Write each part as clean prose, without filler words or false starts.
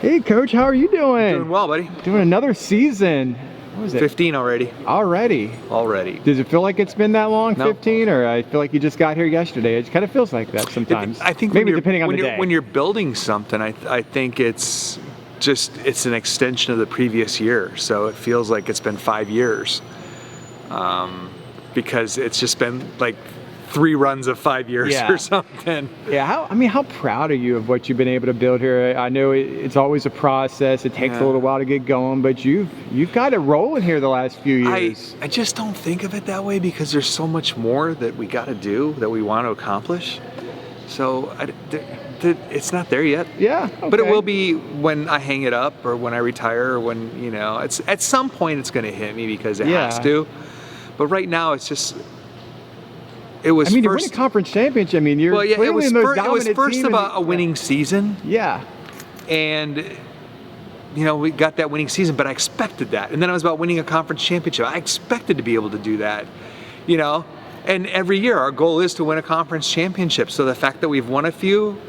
Hey, Coach, how are you doing? Doing well, buddy. Doing another season. What was it? 15 already. Already. Does it feel like it's been that long, No. 15? Or I feel like you just got here yesterday. It kind of feels like that sometimes. I think maybe depending on the day. When you're building something, I think it's an extension of the previous year. So it feels like it's been 5 years, because it's just been like 3 runs of 5 years or something. Yeah, how proud are you of what you've been able to build here? I know it's always a process. It takes a little while to get going, but you've got it rolling here the last few years. I just don't think of it that way because there's so much more that we got to do, that we want to accomplish. So it's not there yet. Yeah, okay. But it will be when I hang it up or when I retire or when, it's at some point it's going to hit me because it has to. But right now it's just... you're winning a conference championship. You're clearly in those dominant teams. It was first about a winning season. Yeah. And, we got that winning season, but I expected that. And then it was about winning a conference championship. I expected to be able to do that, And every year our goal is to win a conference championship. So the fact that we've won a few,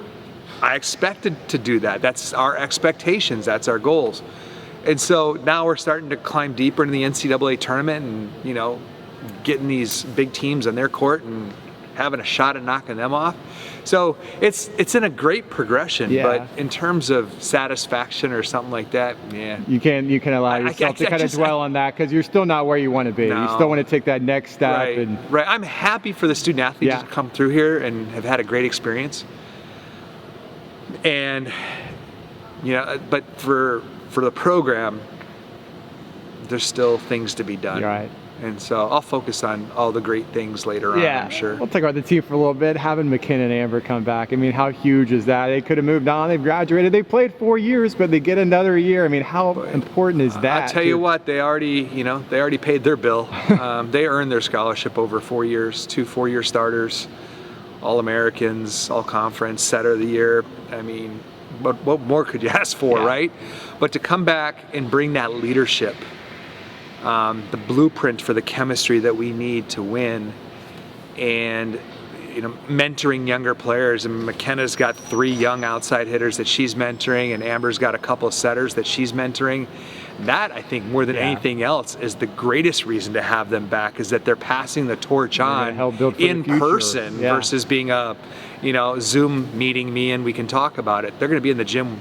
I expected to do that. That's our expectations. That's our goals. And so now we're starting to climb deeper into the NCAA tournament and, getting these big teams on their court and having a shot at knocking them off. So it's in a great progression, but in terms of satisfaction or something like that, you can allow yourself to kind of dwell on that because you're still not where you want to be. No. You still want to take that next step. Right. I'm happy for the student athletes to come through here and have had a great experience. And but for the program, there's still things to be done. Right. And so I'll focus on all the great things later on, I'm sure. We'll talk about the team for a little bit. Having McKenna and Amber come back, how huge is that? They could have moved on. They've graduated. They played 4 years, but they get another year. How important is that? I'll tell you what, they already paid their bill. They earned their scholarship over 4 years, 2 4-year starters, All-Americans, All-Conference, Setter of the Year. What more could you ask for, right? But to come back and bring that leadership, the blueprint for the chemistry that we need to win, and mentoring younger players. And McKenna's got 3 young outside hitters that she's mentoring, and Amber's got a couple of setters that she's mentoring. That, I think, more than anything else, is the greatest reason to have them back, is that they're passing the torch on in person versus being a Zoom meeting me and we can talk about it. They're going to be in the gym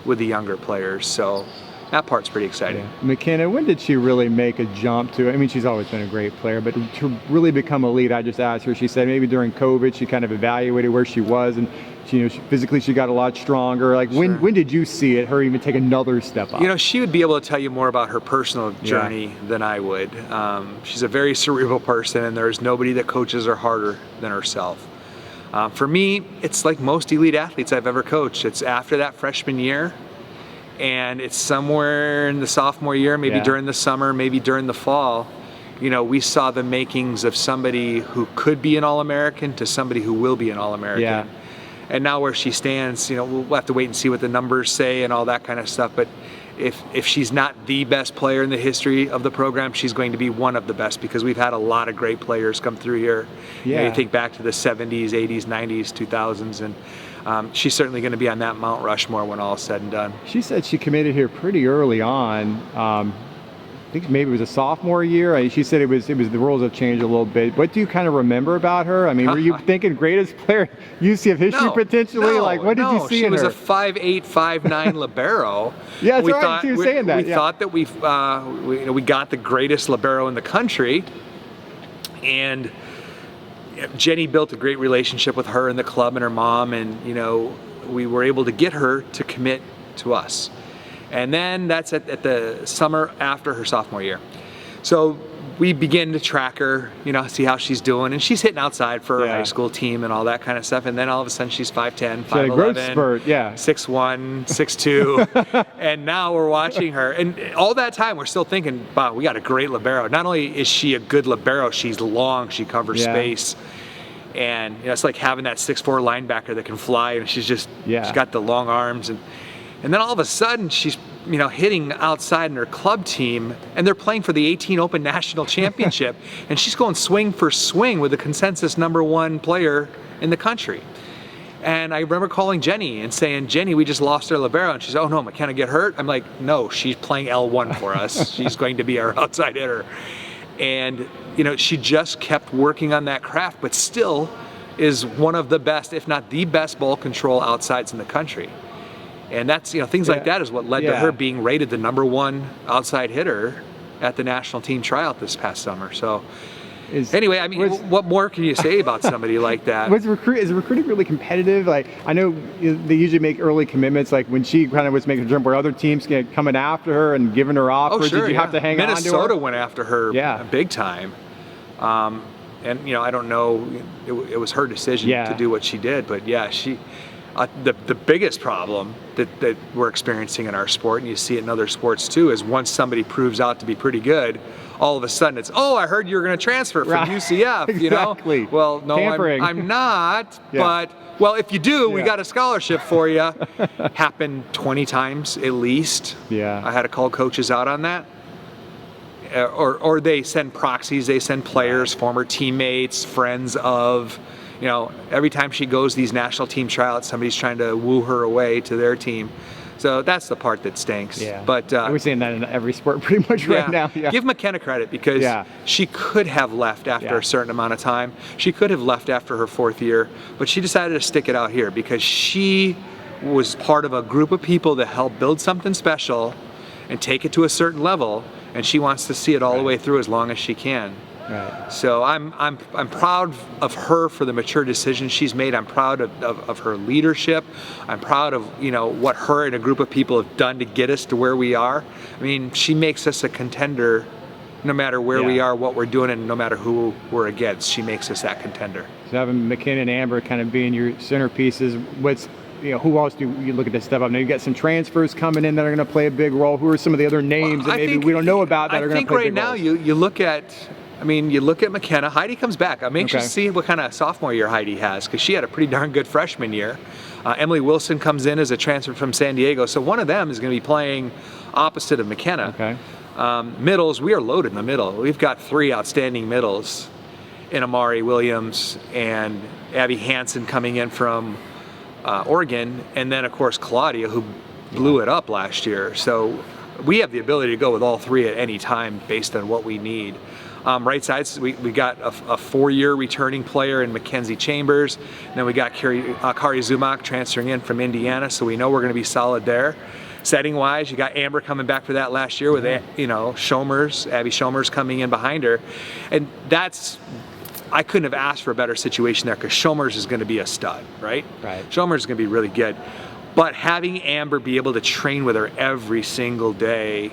with the younger players. So that part's pretty exciting. McKenna, when did she really make a jump to, she's always been a great player, but to really become elite, I just asked her, she said maybe during COVID she kind of evaluated where she was, and physically she got a lot stronger. When did you see it, her even take another step up? She would be able to tell you more about her personal journey than I would. She's a very cerebral person, and there's nobody that coaches her harder than herself. For me, it's like most elite athletes I've ever coached. It's after that freshman year, and it's somewhere in the sophomore year, maybe during the summer, maybe during the fall, we saw the makings of somebody who could be an All-American to somebody who will be an All-American. Yeah. And now where she stands, we'll have to wait and see what the numbers say and all that kind of stuff. But if she's not the best player in the history of the program, she's going to be one of the best, because we've had a lot of great players come through here. You think back to the 70s, 80s, 90s, 2000s, and she's certainly going to be on that Mount Rushmore when all is said and done. She said she committed here pretty early on. I think maybe it was a sophomore year. She said it was the rules have changed a little bit. What do you kind of remember about her? Were you thinking greatest player UCF history potentially? No, what did you see in her? She was a 5'8", 5'9" libero. Yeah, that's right. She was saying that. We thought that we got the greatest libero in the country, and Jenny built a great relationship with her and the club and her mom, and we were able to get her to commit to us. And then that's at the summer after her sophomore year. So we begin to track her, see how she's doing. And she's hitting outside for her high school team and all that kind of stuff. And then all of a sudden she's 5'10", 5'11", 6'1", 6'2". And now we're watching her. And all that time we're still thinking, wow, we got a great libero. Not only is she a good libero, she's long, she covers space. And it's like having that 6'4" linebacker that can fly, and she's got the long arms. And then all of a sudden she's hitting outside in her club team, and they're playing for the 18 Open National Championship, and she's going swing for swing with the consensus #1 player in the country. And I remember calling Jenny and saying, Jenny, we just lost our libero. And she's, oh no, McKenna get hurt? I'm like, no, she's playing L1 for us. She's going to be our outside hitter. And, she just kept working on that craft, but still is one of the best, if not the best ball control outsides in the country. And that's, things like that is what led to her being rated the #1 outside hitter at the national team tryout this past summer. So anyway, what more can you say about somebody like that? Is recruiting really competitive? Like, I know they usually make early commitments, like when she kind of was making a jump where other teams coming after her and giving her offers. Oh, sure, did you have to hang on to her? Minnesota went after her big time. And, I don't know, it was her decision to do what she did, but she, the biggest problem that we're experiencing in our sport, and you see it in other sports too, is once somebody proves out to be pretty good, all of a sudden it's, I heard you were going to transfer from UCF, Exactly. Well, no, I'm not, but, well, if you do, we got a scholarship for you. Happened 20 times at least. Yeah. I had to call coaches out on that. Or they send proxies, they send players, former teammates, friends of, every time she goes these national team tryouts, somebody's trying to woo her away to their team. So that's the part that stinks. Yeah. But we're seeing that in every sport pretty much right now. Yeah. Give McKenna credit because she could have left after a certain amount of time. She could have left after her 4th year, but she decided to stick it out here because she was part of a group of people that helped build something special and take it to a certain level, and she wants to see it all the way through as long as she can. Right. So I'm proud of her for the mature decisions she's made. I'm proud of her leadership. I'm proud of what her and a group of people have done to get us to where we are. I mean, she makes us a contender no matter where we are, what we're doing, and no matter who we're against. She makes us that contender. So having McKenna and Amber kind of being your centerpieces, who else do you look at this step up? Now you got some transfers coming in that are going to play a big role. Who are some of the other names that maybe we don't know about that are going to play a big role? I think right now you look at McKenna. Heidi comes back. I'm anxious to see what kind of sophomore year Heidi has because she had a pretty darn good freshman year. Emily Wilson comes in as a transfer from San Diego, so one of them is going to be playing opposite of McKenna. Okay. Middles, we are loaded in the middle. We've got 3 outstanding middles in Amari Williams and Abby Hansen coming in from Oregon, and then of course Claudia, who blew it up last year. So we have the ability to go with all 3 at any time based on what we need. Right sides, we got a 4-year returning player in Mackenzie Chambers. And then we got Kari Zumak transferring in from Indiana, so we know we're going to be solid there. Setting wise, you got Amber coming back for that last year with Abby Schomers coming in behind her, and I couldn't have asked for a better situation there because Schomers is going to be a stud, right? Right. Schomers is going to be really good. But having Amber be able to train with her every single day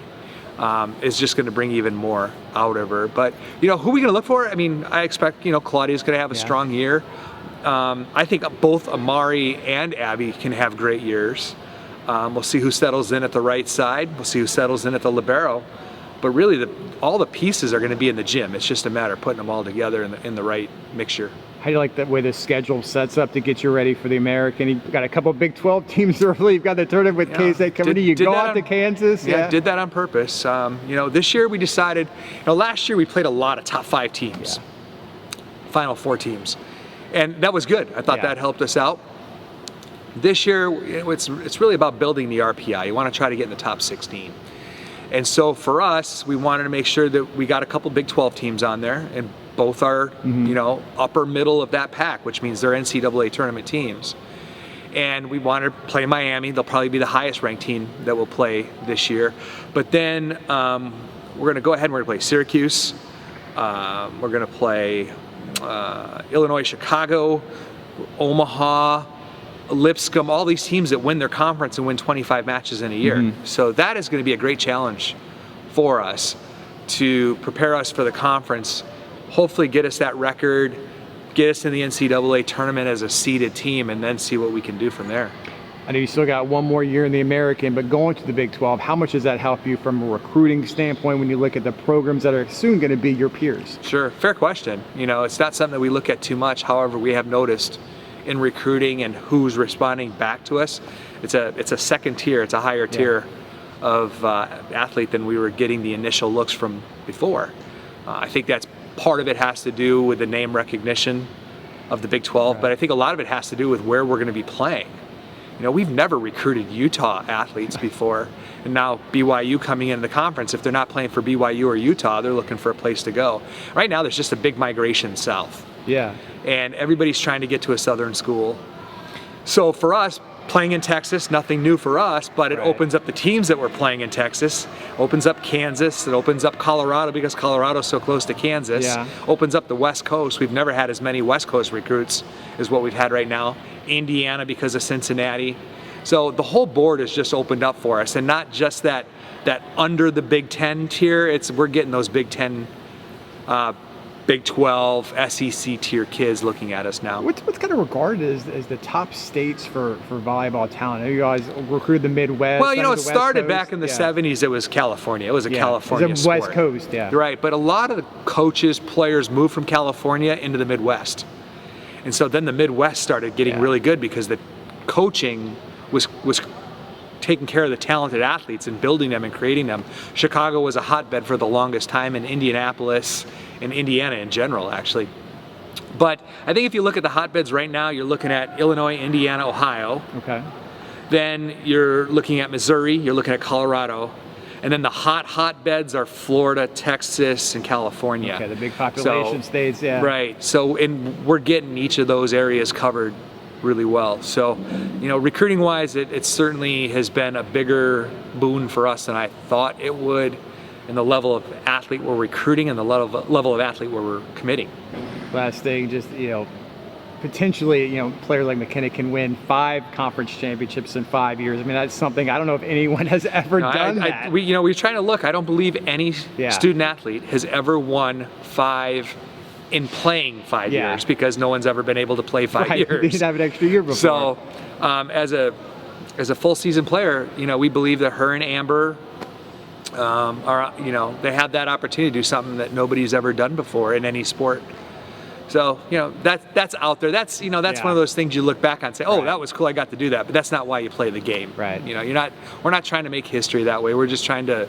is just going to bring even more out of her. But, who are we going to look for? I mean, I expect, Claudia's going to have a strong year. I think both Amari and Abby can have great years. We'll see who settles in at the right side. We'll see who settles in at the libero. But really, all the pieces are going to be in the gym. It's just a matter of putting them all together in the right mixture. How do you like the way the schedule sets up to get you ready for the American? You've got a couple of Big 12 teams early. You've got the tournament with K-State coming in. You go out to Kansas. Yeah, did that on purpose. This year we decided, last year we played a lot of top 5 teams, Final 4 teams. And that was good. I thought that helped us out. This year, it's really about building the RPI. You want to try to get in the top 16. And so for us, we wanted to make sure that we got a couple Big 12 teams on there, and both are, upper middle of that pack, which means they're NCAA tournament teams. And we wanted to play Miami. They'll probably be the highest ranked team that will play this year. But then we're going to go ahead and we're going to play Syracuse. We're going to play Illinois, Chicago, Omaha, Lipscomb, all these teams that win their conference and win 25 matches in a year. So that is going to be a great challenge for us to prepare us for the conference, hopefully get us that record, get us in the NCAA tournament as a seeded team, and then see what we can do from there. I know you still got one more year in the American, but going to the Big 12, how much does that help you from a recruiting standpoint when you look at the programs that are soon going to be your peers? Sure, fair question. It's not something that we look at too much. However, we have noticed in recruiting and who's responding back to us, it's a second tier, it's a higher tier of athlete than we were getting the initial looks from before. I think that's part of it has to do with the name recognition of the Big 12, but I think a lot of it has to do with where we're going to be playing. We've never recruited Utah athletes before, and now BYU coming into the conference, if they're not playing for BYU or Utah, they're looking for a place to go. Right now, there's just a big migration south. Yeah. And everybody's trying to get to a southern school. So for us, playing in Texas, nothing new for us, but it opens up the teams that we're playing in Texas, opens up Kansas, it opens up Colorado because Colorado's so close to Kansas, opens up the West Coast. We've never had as many West Coast recruits as what we've had right now. Indiana because of Cincinnati. So the whole board has just opened up for us, and not just that under the Big 10 tier, we're getting those Big 10, Big 12, SEC tier kids looking at us now. What's kind of regarded as the top states for volleyball talent? I know you guys recruited the Midwest. Well, it started back in the 70s. It was California. It was a California it's a sport. West Coast, yeah. Right, but a lot of the coaches, players moved from California into the Midwest. And so then the Midwest started getting really good because the coaching was taking care of the talented athletes and building them and creating them. Chicago was a hotbed for the longest time, and Indianapolis and Indiana in general, actually. But I think if you look at the hotbeds right now, you're looking at Illinois, Indiana, Ohio. Okay. Then you're looking at Missouri, you're looking at Colorado. And then the hotbeds are Florida, Texas, and California. Okay, the big population states, yeah. Right. So, and we're getting each of those areas covered really well. So, recruiting-wise, it certainly has been a bigger boon for us than I thought it would, in the level of athlete we're recruiting and the level of athlete where we're committing. Last thing, just, potentially, players like McKenna can win 5 conference championships in 5 years. I mean, that's something, I don't know if anyone has ever done that. We're trying to look. I don't believe any student athlete has ever won 5 in playing 5 years, because no one's ever been able to play 5 years. They didn't have an extra year before. So, as a full season player, we believe that her and Amber are, they have that opportunity to do something that nobody's ever done before in any sport. So, that's out there. That's one of those things you look back on and say, oh, that was cool, I got to do that. But that's not why you play the game. Right. We're not trying to make history that way. We're just trying to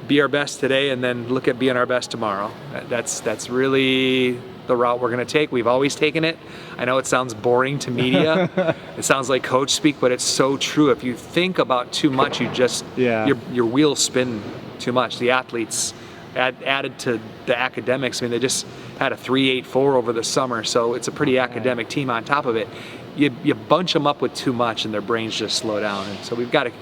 be our best today and then look at being our best tomorrow. That's really the route we're going to take. We've always taken it. I know it sounds boring to media. It sounds like coach speak, but it's so true. If you think about too much, you just your wheels spin too much. The athletes added to the academics. I mean, they just had a 3.84 over the summer, so it's a pretty academic team on top of it. You bunch them up with too much and their brains just slow down. And so we've got to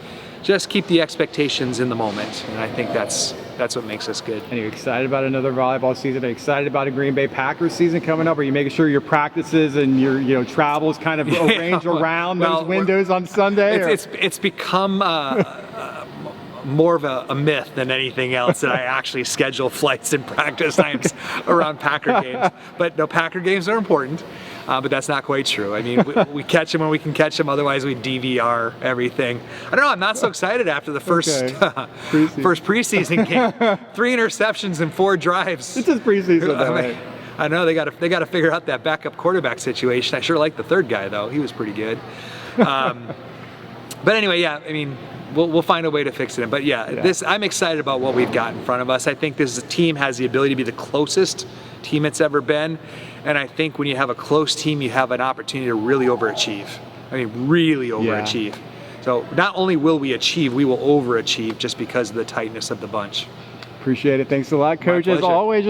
just keep the expectations in the moment, and I think that's what makes us good. And you're excited about another volleyball season? Are you excited about a Green Bay Packers season coming up? Are you making sure your practices and your travels kind of arrange around those windows on Sunday? It's become more of a myth than anything else that I actually schedule flights and practice times around Packer games. But no, Packer games are important, but that's not quite true. I mean, we catch them when we can catch them. Otherwise, we DVR everything. I don't know. I'm not so excited after the first preseason game. 3 interceptions and 4 drives. It's just preseason, though, right? I know they got to figure out that backup quarterback situation. I sure like the third guy though. He was pretty good. But anyway, I mean, we'll find a way to fix it. But I'm excited about what we've got in front of us. I think this team has the ability to be the closest team it's ever been. And I think when you have a close team, you have an opportunity to really overachieve. I mean, really overachieve. So not only will we achieve, we will overachieve just because of the tightness of the bunch. Appreciate it. Thanks a lot, Coach. As always,